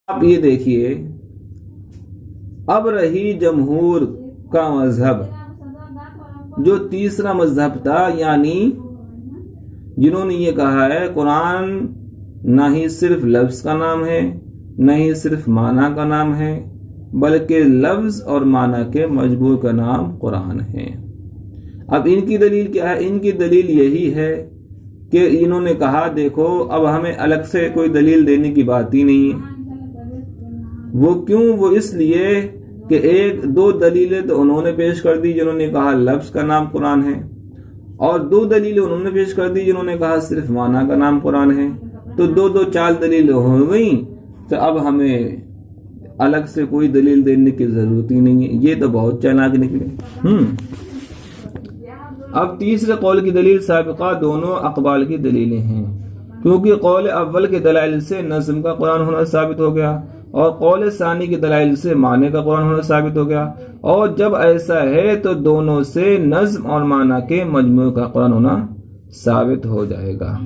آپ یہ دیکھیے، اب رہی جمہور کا مذہب، جو تیسرا مذہب تھا، یعنی جنہوں نے یہ کہا ہے قرآن نہ ہی صرف لفظ کا نام ہے، نہ ہی صرف معنی کا نام ہے، بلکہ لفظ اور معنی کے مجموع کا نام قرآن ہے۔ اب ان کی دلیل کیا ہے؟ ان کی دلیل یہی ہے کہ انہوں نے کہا دیکھو اب ہمیں الگ سے کوئی دلیل دینے کی بات ہی نہیں ہے۔ وہ کیوں؟ وہ اس لیے کہ ایک دو دلیلیں تو انہوں نے پیش کر دی جنہوں نے کہا لفظ کا نام قرآن ہے، اور دو دلیلیں انہوں نے پیش کر دی جنہوں نے کہا صرف معنی کا نام قرآن ہے، تو دو چار دلیلیں ہو گئیں، تو اب ہمیں الگ سے کوئی دلیل دینے کی ضرورت ہی نہیں ہے۔ یہ تو بہت چالاک نکلے۔ اب تیسرے قول کی دلیل سابقہ دونوں اقوال کی دلیلیں ہیں، کیونکہ قول اول کے دلائل سے نظم کا قرآن ہونا ثابت ہو گیا، اور قول ثانی کے دلائل سے معنی کا قرآن ہونا ثابت ہو گیا، اور جب ایسا ہے تو دونوں سے نظم اور معنی کے مجموع کا قرآن ہونا ثابت ہو جائے گا۔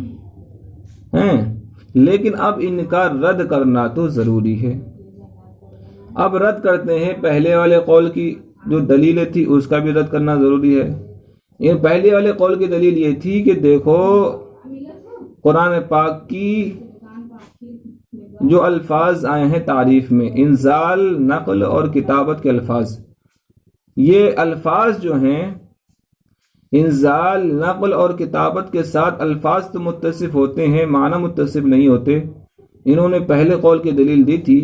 لیکن اب ان کا رد کرنا تو ضروری ہے۔ اب رد کرتے ہیں پہلے والے قول کی جو دلیلیں تھی، اس کا بھی رد کرنا ضروری ہے۔ یہ پہلے والے قول کی دلیل یہ تھی کہ دیکھو قرآن پاک کی جو الفاظ آئے ہیں تعریف میں، انزال، نقل اور کتابت کے الفاظ، یہ الفاظ جو ہیں انزال، نقل اور کتابت کے ساتھ الفاظ تو متصف ہوتے ہیں، معنی متصف نہیں ہوتے۔ انہوں نے پہلے قول کی دلیل دی تھی،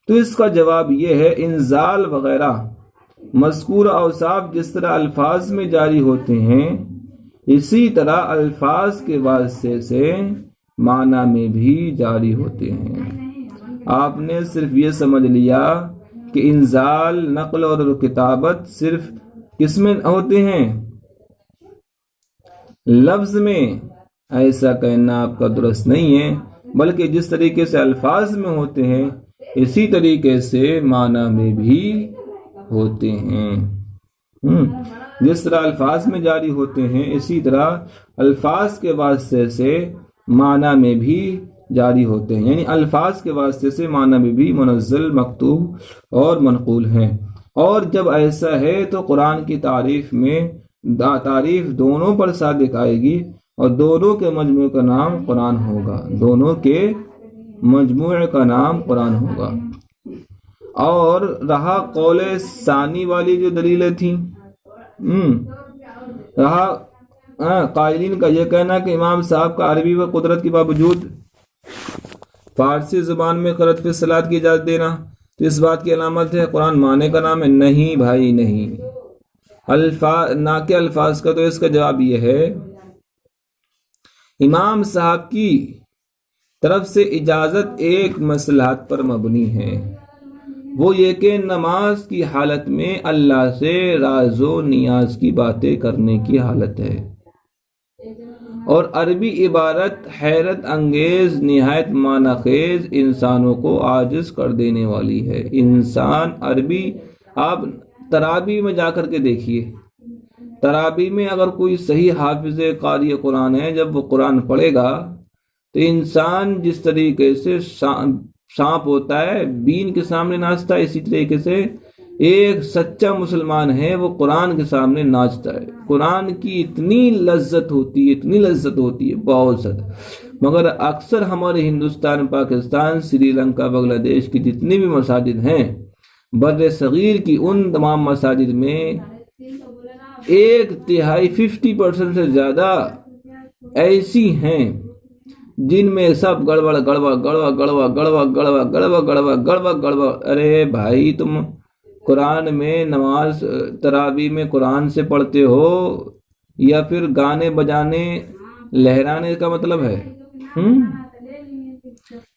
تو اس کا جواب یہ ہے انزال وغیرہ مذکور اوصاف جس طرح الفاظ میں جاری ہوتے ہیں، اسی طرح الفاظ کے واسطے سے معنی میں بھی جاری ہوتے ہیں۔ آپ نے صرف یہ سمجھ لیا کہ انزال، نقل اور کتابت صرف کس میں ہوتے ہیں؟ لفظ میں۔ ایسا کہنا آپ کا درست نہیں ہے، بلکہ جس طریقے سے الفاظ میں ہوتے ہیں اسی طریقے سے معنی میں بھی ہوتے ہیں۔ جس طرح الفاظ میں جاری ہوتے ہیں اسی طرح الفاظ کے واسطے سے معنی میں بھی جاری ہوتے ہیں، یعنی الفاظ کے واسطے سے معنی میں بھی منزل، مکتوب اور منقول ہیں۔ اور جب ایسا ہے تو قرآن کی تعریف میں تعریف دونوں پر صادق آئے گی، اور دونوں کے مجموع کا نام قرآن ہوگا، دونوں کے مجموع کا نام قرآن ہوگا۔ اور رہا قول ثانی والی جو دلیلیں تھیں، رہا قائلین کا یہ کہنا کہ امام صاحب کا عربی و قدرت کے باوجود فارسی زبان میں قرأت فی الصلاۃ کی اجازت دینا تو اس بات کی علامت ہے قرآن معنی کا نام ہے؟ نہیں بھائی نہیں، نہ کہ الفاظ کا۔ تو اس کا جواب یہ ہے امام صاحب کی طرف سے اجازت ایک مصلحت پر مبنی ہے، وہ یہ کہ نماز کی حالت میں اللہ سے راز و نیاز کی باتیں کرنے کی حالت ہے، اور عربی عبارت حیرت انگیز، نہایت معنی خیز، انسانوں کو عاجز کر دینے والی ہے۔ انسان عربی، آپ تراویح میں جا کر کے دیکھیے، تراویح میں اگر کوئی صحیح حافظ قاری قرآن ہے، جب وہ قرآن پڑھے گا تو انسان جس طریقے سے سانپ ہوتا ہے بین کے سامنے ناچتا ہے، اسی طریقے سے ایک سچا مسلمان ہے وہ قرآن کے سامنے ناچتا ہے۔ قرآن کی اتنی لذت ہوتی ہے، اتنی لذت ہوتی ہے، بہت زیادہ۔ مگر اکثر ہمارے ہندوستان، پاکستان، سری لنکا، بنگلہ دیش کی جتنی بھی مساجد ہیں، بر صغیر کی ان تمام مساجد میں 1/3 50% سے زیادہ ایسی ہیں جن میں سب گڑبڑ گڑبڑ گڑبڑ گڑبڑ گڑبڑ گڑبڑ گڑبڑ گڑبڑ گڑبڑ گڑبڑ۔ ارے بھائی، تم قرآن میں نماز تراویح میں قرآن سے پڑھتے ہو یا پھر گانے بجانے لہرانے کا مطلب ہے؟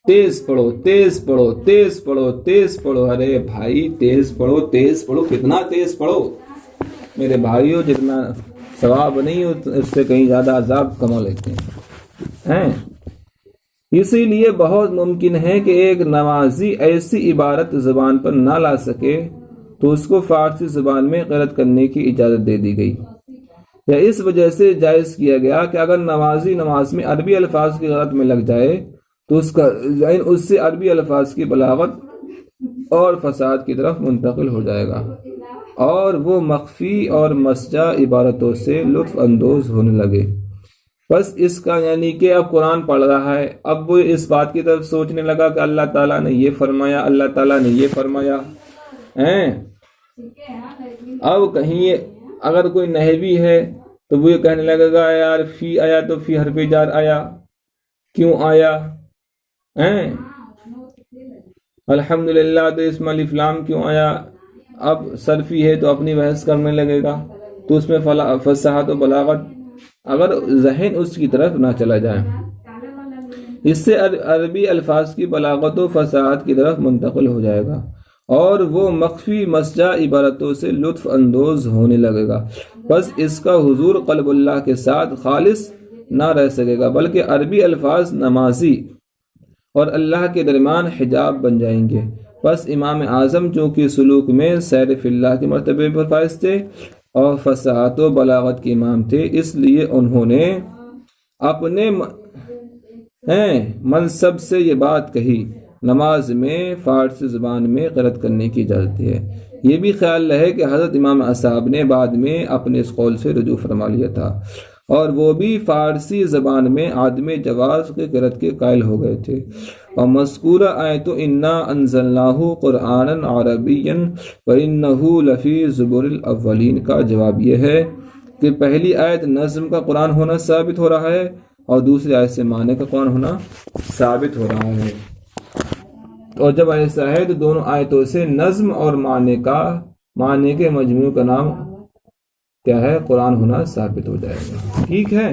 تیز پڑھو، تیز پڑھو، تیز پڑھو، تیز پڑھو۔ ارے بھائی تیز پڑھو، تیز پڑھو، کتنا تیز پڑھو میرے بھائیوں، جتنا ثواب نہیں اس سے کہیں زیادہ عذاب کما لیتے ہیں۔ اسی لیے بہت ممکن ہے کہ ایک نمازی ایسی عبارت زبان پر نہ لا سکے تو اس کو فارسی زبان میں قرأت کرنے کی اجازت دے دی گئی، یا اس وجہ سے جائز کیا گیا کہ اگر نمازی نماز میں عربی الفاظ کی قرأت میں لگ جائے تو اس کا ذہن اس سے عربی الفاظ کی بلاغت اور فصاحت کی طرف منتقل ہو جائے گا، اور وہ مخفی اور مسجع عبارتوں سے لطف اندوز ہونے لگے۔ بس اس کا یعنی کہ اب قرآن پڑھ رہا ہے، اب وہ اس بات کی طرف سوچنے لگا کہ اللہ تعالیٰ نے یہ فرمایا، اللہ تعالیٰ نے یہ فرمایا ہیں۔ اب کہیں اگر کوئی نحوی ہے تو وہ یہ کہنے لگے گا یار فی آیا تو فی حرف جار آیا، کیوں آیا ہیں؟ الحمدللہ تو اس میں الف لام کیوں آیا؟ اب صرفی ہے تو اپنی بحث کرنے لگے گا، تو اس میں فصاحت و بلاغت اگر ذہن اس کی طرف نہ چلا جائے، اس سے عربی الفاظ کی بلاغت و فصاحت کی طرف منتقل ہو جائے گا، اور وہ مخفی مسجع عبارتوں سے لطف اندوز ہونے لگے گا۔ بس اس کا حضور قلب اللہ کے ساتھ خالص نہ رہ سکے گا، بلکہ عربی الفاظ نمازی اور اللہ کے درمیان حجاب بن جائیں گے۔ بس امام اعظم جو کہ سلوک میں سیر فی اللہ کے مرتبے پر فائز تھے اور فصاحت و بلاغت کے امام تھے، اس لیے انہوں نے اپنے منصب سے یہ بات کہی، نماز میں فارسی زبان میں قرأت کرنے کی اجازت ہے۔ یہ بھی خیال رہے کہ حضرت امام اصحاب نے بعد میں اپنے اس قول سے رجوع فرما لیا تھا، اور وہ بھی فارسی زبان میں عدم جواز کے قرأت کے قائل ہو گئے تھے۔ اور مذکورہ آیت انا انزلناہ قرآنا عربیا وانہ لفی زبر الاولین کا جواب یہ ہے کہ پہلی آیت نظم کا قرآن ہونا ثابت ہو رہا ہے، اور دوسری آیت سے معنی کا قرآن ہونا ثابت ہو رہا ہے۔ اور جب ایسا ہے تو دونوں آیتوں سے نظم اور معنی کے مجموع کا نام کیا ہے؟ قرآن ہونا ثابت ہو جائے گا۔ ٹھیک ہے۔